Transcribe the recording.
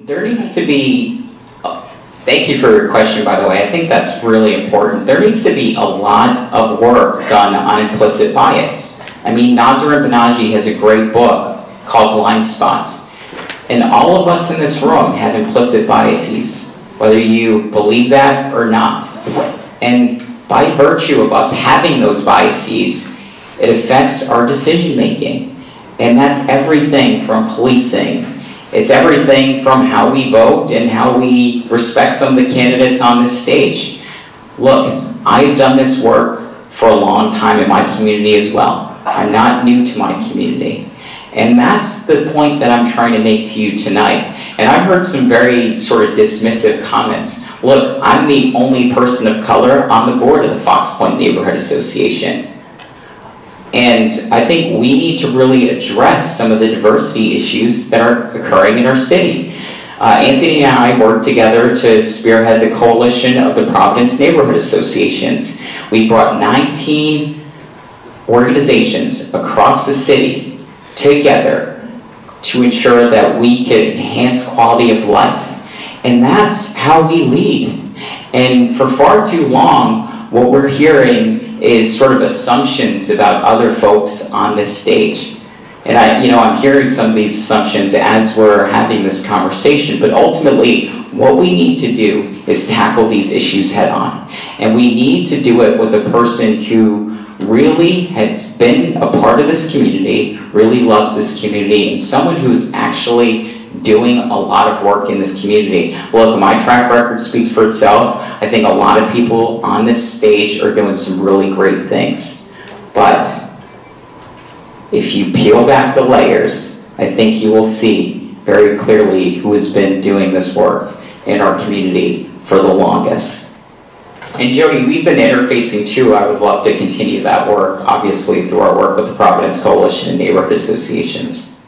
There needs to be, thank you for your question, by the way. I think that's really important. There needs to be a lot of work done on implicit bias. I mean, Mahzarin Banaji has a great book called Blindspots. And all of us in this room have implicit biases, whether you believe that or not. And by virtue of us having those biases, it affects our decision making. And that's everything from policing. It's everything from how we vote and how we respect some of the candidates on this stage. Look, I've done this work for a long time in my community as well. I'm not new to my community. And that's the point that I'm trying to make to you tonight. And I've heard some very sort of dismissive comments. Look, I'm the only person of color on the board of the Fox Point Neighborhood Association. And I think we need to really address some of the diversity issues that are occurring in our city. Anthony and I worked together to spearhead the coalition of the Providence Neighborhood Associations. We brought 19 organizations across the city together to ensure that we could enhance quality of life. And that's how we lead. And for far too long, what we're hearing is sort of assumptions about other folks on this stage. And I'm hearing some of these assumptions as we're having this conversation, but ultimately what we need to do is tackle these issues head on. And we need to do it with a person who really has been a part of this community, really loves this community, and someone who's actually doing a lot of work in this community. Look, my track record speaks for itself. I think a lot of people on this stage are doing some really great things. But if you peel back the layers, I think you will see very clearly who has been doing this work in our community for the longest. And Jody, we've been interfacing too. I would love to continue that work, obviously, through our work with the Providence Coalition and neighborhood associations.